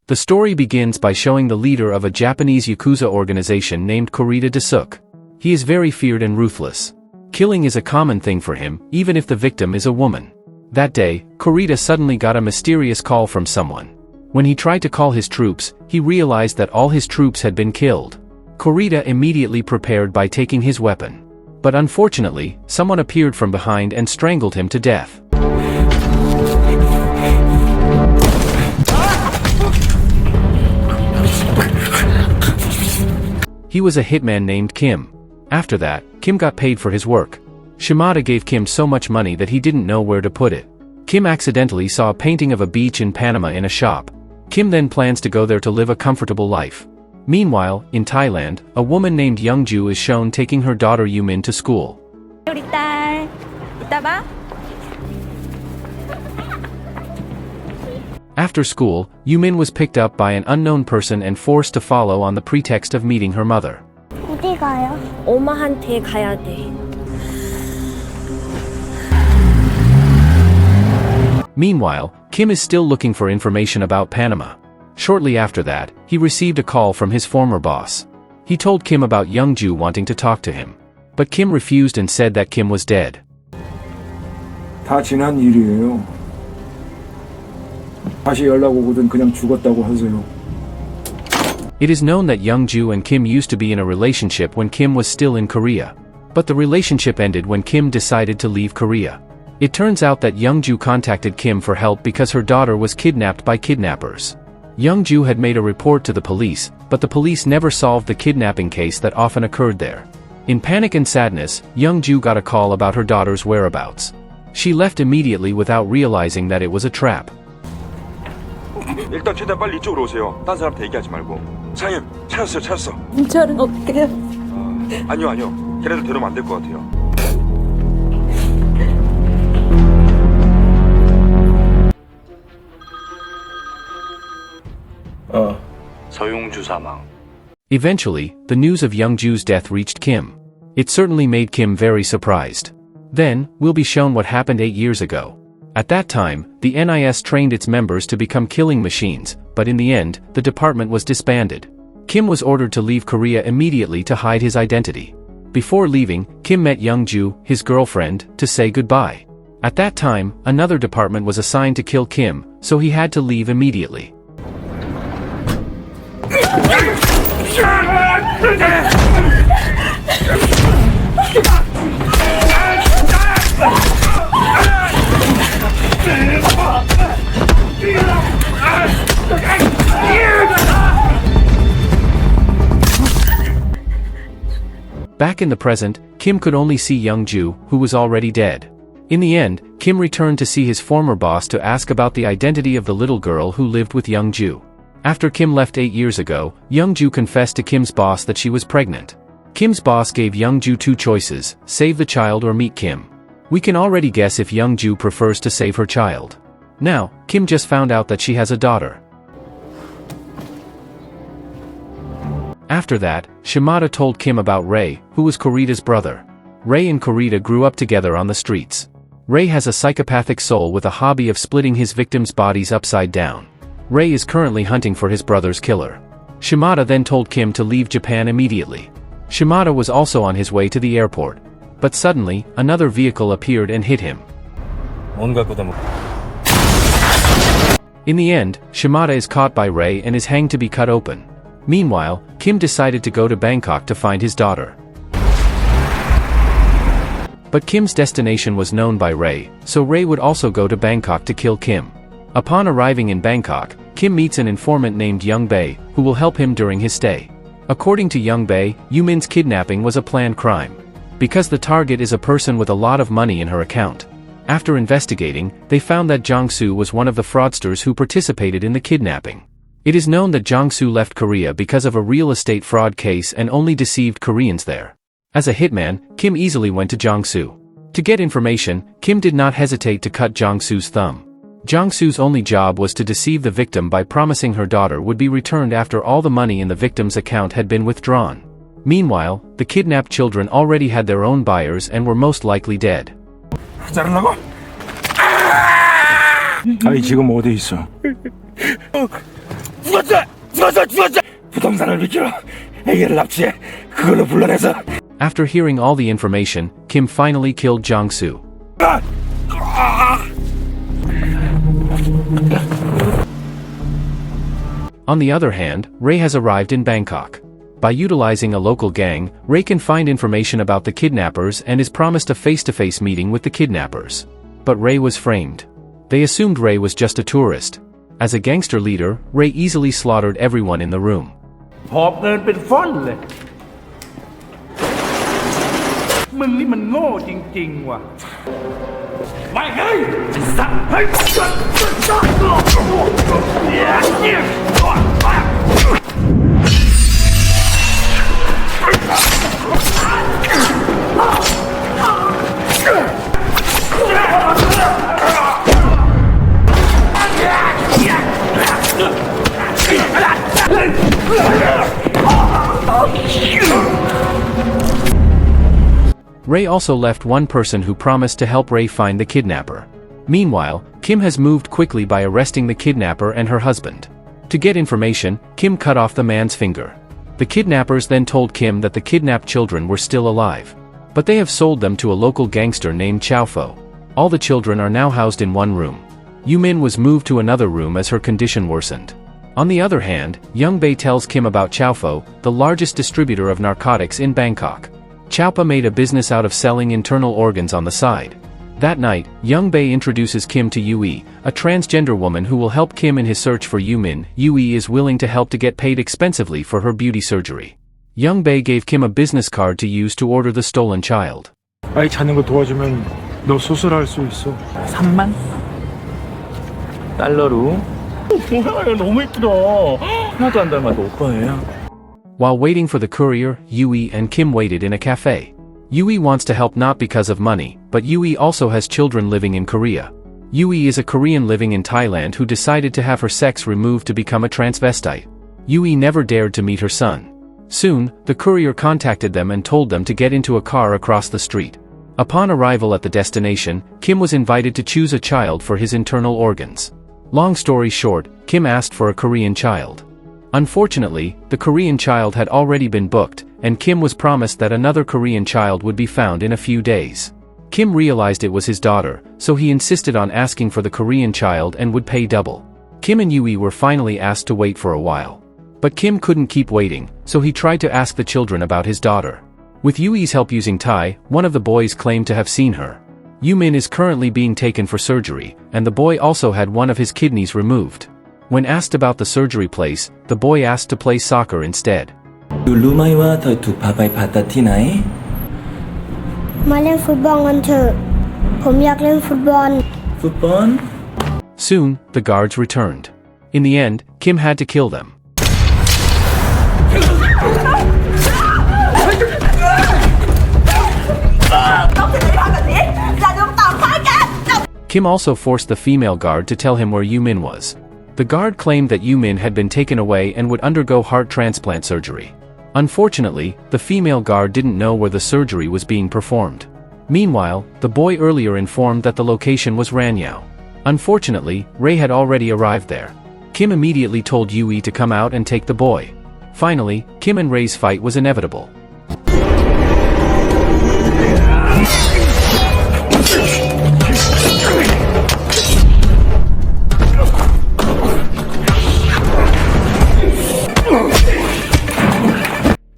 The story begins by showing the leader of a Japanese Yakuza organization named Kurita Dasuke. He is very feared and ruthless. Killing is a common thing for him, even if the victim is a woman. That day, Kurita suddenly got a mysterious call from someone. When he tried to call his troops, he realized that all his troops had been killed. Kurita immediately prepared by taking his weapon. But unfortunately, someone appeared from behind and strangled him to death. He was a hitman named Kim. After that, Kim got paid for his work. Shimada gave Kim so much money that he didn't know where to put it. Kim accidentally saw a painting of a beach in Panama in a shop. Kim then plans to go there to live a comfortable life. Meanwhile, in Thailand, a woman named Youngju is shown taking her daughter Yumin to school. 우리 딸, 이따 봐. After school, Yumin was picked up by an unknown person and forced to follow on the pretext of meeting her mother. 어디 가요? 엄마한테 가야 돼. Meanwhile, Kim is still looking for information about Panama. Shortly after that, he received a call from his former boss. He told Kim about Youngju wanting to talk to him. But Kim refused and said that Kim was dead. 다 지난 일이에요. 다시 연락 오거든 그냥 죽었다고 하세요. It is known that Youngju and Kim used to be in a relationship when Kim was still in Korea. But the relationship ended when Kim decided to leave Korea. It turns out that Youngju contacted Kim for help because her daughter was kidnapped by kidnappers. Youngju had made a report to the police, but the police never solved the kidnapping case that often occurred there. In panic and sadness, Youngju got a call about her daughter's whereabouts. She left immediately without realizing that it was a trap. 일단 최대한 빨리 이쪽으로 오세요. 딴 사람 대기하지 말고. 사장님, 찾았어. 저는 어때요? 아니요. 걔네들 데려오면 안 될 것 같아요. 서용주 사망. Eventually, the news of Youngju's death reached Kim. It certainly made Kim very surprised. Then, we'll be shown what happened 8 years ago. At that time, the NIS trained its members to become killing machines, but in the end, the department was disbanded. Kim was ordered to leave Korea immediately to hide his identity. Before leaving, Kim met Youngju, his girlfriend, to say goodbye. At that time, another department was assigned to kill Kim, so he had to leave immediately. Back in the present, Kim could only see Youngju, who was already dead. In the end, Kim returned to see his former boss to ask about the identity of the little girl who lived with Youngju. After Kim left 8 years ago, Youngju confessed to Kim's boss that she was pregnant. Kim's boss gave Youngju 2 choices, save the child or meet Kim. We can already guess if Youngju prefers to save her child. Now, Kim just found out that she has a daughter. After that, Shimada told Kim about Ray, who was Kurita's brother. Ray and Kurita grew up together on the streets. Ray has a psychopathic soul with a hobby of splitting his victims' bodies upside down. Ray is currently hunting for his brother's killer. Shimada then told Kim to leave Japan immediately. Shimada was also on his way to the airport. But suddenly, another vehicle appeared and hit him. In the end, Shimada is caught by Ray and is hanged to be cut open. Meanwhile, Kim decided to go to Bangkok to find his daughter. But Kim's destination was known by Ray, so Ray would also go to Bangkok to kill Kim. Upon arriving in Bangkok, Kim meets an informant named Young Bae, who will help him during his stay. According to Young Bae, Yumin's kidnapping was a planned crime. Because the target is a person with a lot of money in her account. After investigating, they found that Jong-soo was one of the fraudsters who participated in the kidnapping. It is known that Jong-soo left Korea because of a real estate fraud case and only deceived Koreans there. As a hitman, Kim easily went to Jong-soo. To get information, Kim did not hesitate to cut Jong-soo's thumb. Jong-soo's only job was to deceive the victim by promising her daughter would be returned after all the money in the victim's account had been withdrawn. Meanwhile, the kidnapped children already had their own buyers and were most likely dead. 자르려고? 아이 지금 어디 있어? 누가 죽었어! 부동산을 비키러 애기를 납치해. 그걸로 불러내서. After hearing all the information, Kim finally killed Jong-soo. On the other hand, Ray has arrived in Bangkok. By utilizing a local gang, Ray can find information about the kidnappers and is promised a face-to-face meeting with the kidnappers. But Ray was framed. They assumed Ray was just a tourist. As a gangster leader, Ray easily slaughtered everyone in the room. หอบเงินเป็นฟ่อนเลย มึงนี่มันโง่จริงๆว่ะ ไม่เฮ้ยสัตว์เฮ้ย Ray also left one person who promised to help Ray find the kidnapper. Meanwhile, Kim has moved quickly by arresting the kidnapper and her husband. To get information, Kim cut off the man's finger. The kidnappers then told Kim that the kidnapped children were still alive. But they have sold them to a local gangster named Chaofo. All the children are now housed in one room. Yumin was moved to another room as her condition worsened. On the other hand, Young Bae tells Kim about Chaofo, the largest distributor of narcotics in Bangkok. Chaopa made a business out of selling internal organs on the side. That night, Young Bae introduces Kim to Yui, a transgender woman who will help Kim in his search for Yumin. Yui is willing to help to get paid expensively for her beauty surgery. Young Bae gave Kim a business card to use to order the stolen child. 아이 찾는 거 도와주면 너 수술할 수 있어. 3만? 달러로? 뭐야, 너무 이쁘다. 하나도 안 닮아도 오빠예요. While waiting for the courier, Yui and Kim waited in a cafe. Yui wants to help not because of money, but Yui also has children living in Korea. Yui is a Korean living in Thailand who decided to have her sex removed to become a transvestite. Yui never dared to meet her son. Soon, the courier contacted them and told them to get into a car across the street. Upon arrival at the destination, Kim was invited to choose a child for his internal organs. Long story short, Kim asked for a Korean child. Unfortunately, the Korean child had already been booked, and Kim was promised that another Korean child would be found in a few days. Kim realized it was his daughter, so he insisted on asking for the Korean child and would pay double. Kim and Yui were finally asked to wait for a while. But Kim couldn't keep waiting, so he tried to ask the children about his daughter. With Yui's help using Thai, one of the boys claimed to have seen her. Yumin is currently being taken for surgery, and the boy also had one of his kidneys removed. When asked about the surgery place, the boy asked to play soccer instead. รู้ไหมว่าเธอถูกพาไปผ่าตัดที่ไหน มาเล่นฟุตบอลกันเถอะ ผมอยากเล่นฟุตบอล ฟุตบอล Soon, the guards returned. In the end, Kim had to kill them. Kim also forced the female guard to tell him where Yumin was. The guard claimed that Yumin had been taken away and would undergo heart transplant surgery. Unfortunately, the female guard didn't know where the surgery was being performed. Meanwhile, the boy earlier informed that the location was Ranyao. Unfortunately, Ray had already arrived there. Kim immediately told Yui to come out and take the boy. Finally, Kim and Ray's fight was inevitable.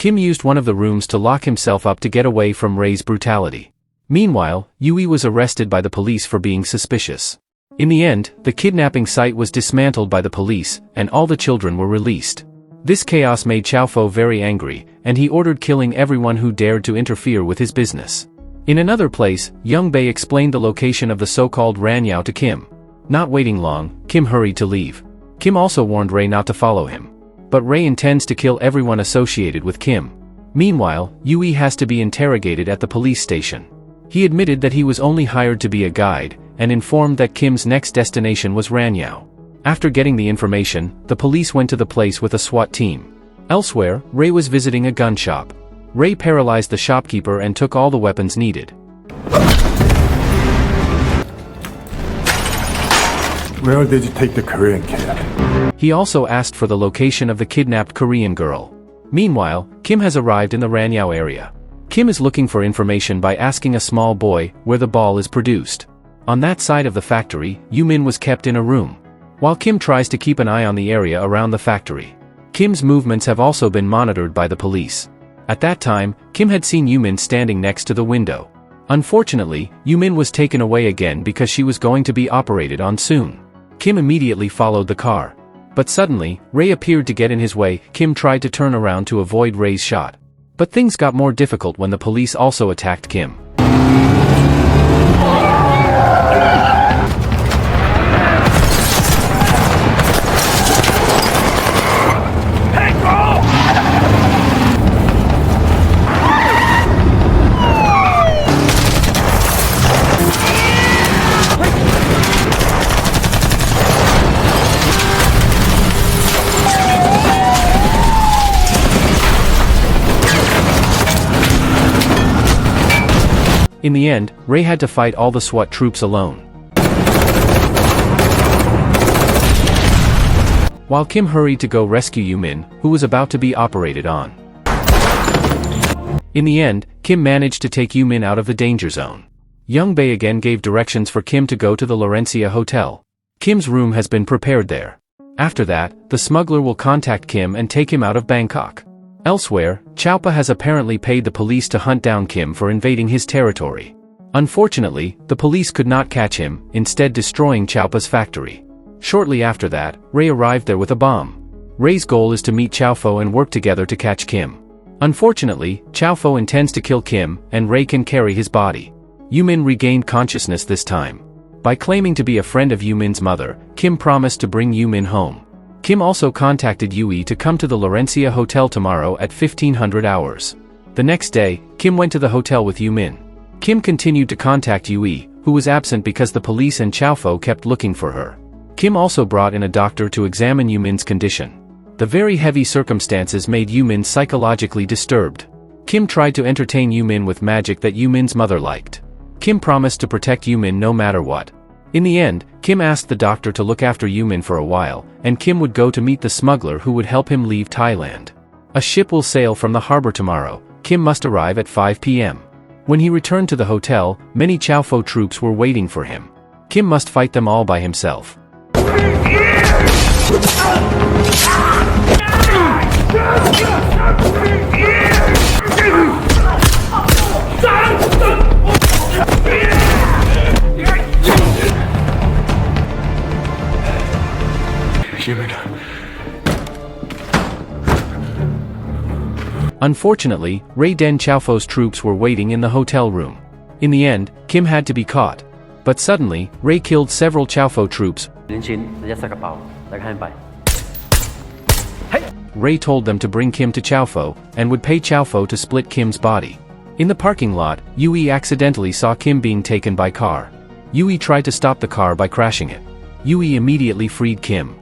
Kim used one of the rooms to lock himself up to get away from Ray's brutality. Meanwhile, Yui was arrested by the police for being suspicious. In the end, the kidnapping site was dismantled by the police, and all the children were released. This chaos made Chaofo very angry, and he ordered killing everyone who dared to interfere with his business. In another place, Young Bae explained the location of the so-called Ranyao to Kim. Not waiting long, Kim hurried to leave. Kim also warned Ray not to follow him. But Ray intends to kill everyone associated with Kim. Meanwhile, Yui has to be interrogated at the police station. He admitted that he was only hired to be a guide, and informed that Kim's next destination was Ranyao. After getting the information, the police went to the place with a SWAT team. Elsewhere, Ray was visiting a gun shop. Ray paralyzed the shopkeeper and took all the weapons needed. Where did you take the Korean kid? He also asked for the location of the kidnapped Korean girl. Meanwhile, Kim has arrived in the Ranyao area. Kim is looking for information by asking a small boy where the ball is produced. On that side of the factory, Yumin was kept in a room. While Kim tries to keep an eye on the area around the factory, Kim's movements have also been monitored by the police. At that time, Kim had seen Yumin standing next to the window. Unfortunately, Yumin was taken away again because she was going to be operated on soon. Kim immediately followed the car. But suddenly, Ray appeared to get in his way. Kim tried to turn around to avoid Ray's shot. But things got more difficult when the police also attacked Kim. In the end, Ray had to fight all the SWAT troops alone. While Kim hurried to go rescue Yumin, who was about to be operated on. In the end, Kim managed to take Yumin out of the danger zone. Young Bae again gave directions for Kim to go to the Laurencia Hotel. Kim's room has been prepared there. After that, the smuggler will contact Kim and take him out of Bangkok. Elsewhere, Chowpa has apparently paid the police to hunt down Kim for invading his territory. Unfortunately, the police could not catch him, instead destroying Chowpa's factory. Shortly after that, Ray arrived there with a bomb. Ray's goal is to meet Chowfo and work together to catch Kim. Unfortunately, Chowfo intends to kill Kim, and Ray can carry his body. Yumin regained consciousness this time. By claiming to be a friend of Yumin's mother, Kim promised to bring Yumin home. Kim also contacted Yui to come to the Laurencia Hotel tomorrow at 1500 hours. The next day, Kim went to the hotel with Yumin. Kim continued to contact Yui, who was absent because the police and Chowfo kept looking for her. Kim also brought in a doctor to examine Yumin's condition. The very heavy circumstances made Yumin psychologically disturbed. Kim tried to entertain Yumin with magic that Yumin's mother liked. Kim promised to protect Yumin no matter what. In the end, Kim asked the doctor to look after Yumin for a while, and Kim would go to meet the smuggler who would help him leave Thailand. A ship will sail from the harbor tomorrow. Kim must arrive at 5 p.m. When he returned to the hotel, many Chowfo troops were waiting for him. Kim must fight them all by himself. Unfortunately, Ray Den Chowfo's troops were waiting in the hotel room. In the end, Kim had to be caught. But suddenly, Ray killed several Chowfo troops. Ray told them to bring Kim to Chowfo, and would pay Chowfo to split Kim's body. In the parking lot, Yui accidentally saw Kim being taken by car. Yui tried to stop the car by crashing it. Yui immediately freed Kim.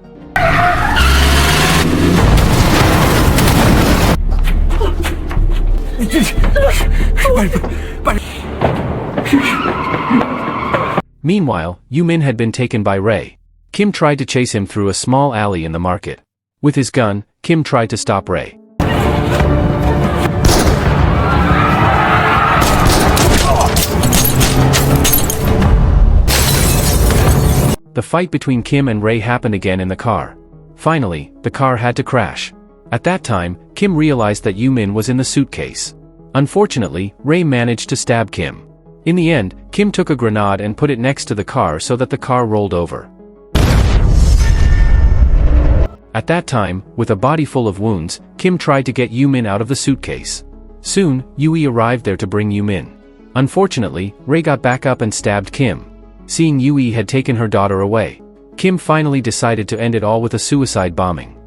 Meanwhile, Yumin had been taken by Ray. Kim tried to chase him through a small alley in the market. With his gun, Kim tried to stop Ray. The fight between Kim and Ray happened again in the car. Finally, the car had to crash. At that time, Kim realized that Yumin was in the suitcase. Unfortunately, Ray managed to stab Kim. In the end, Kim took a grenade and put it next to the car so that the car rolled over. At that time, with a body full of wounds, Kim tried to get Yumin out of the suitcase. Soon, Yui arrived there to bring Yumin. Unfortunately, Ray got back up and stabbed Kim. Seeing Yui had taken her daughter away, Kim finally decided to end it all with a suicide bombing.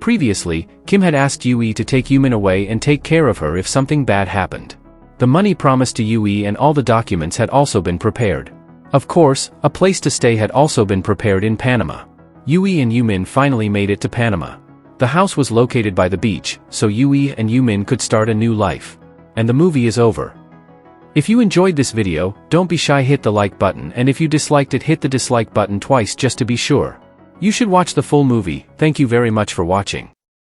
Previously, Kim had asked Yui to take Yumin away and take care of her if something bad happened. The money promised to Yui and all the documents had also been prepared. Of course, a place to stay had also been prepared in Panama. Yui and Yumin finally made it to Panama. The house was located by the beach, so Yui and Yumin could start a new life. And the movie is over. If you enjoyed this video, don't be shy, hit the like button, and if you disliked it, hit the dislike button twice just to be sure. You should watch the full movie. Thank you very much for watching.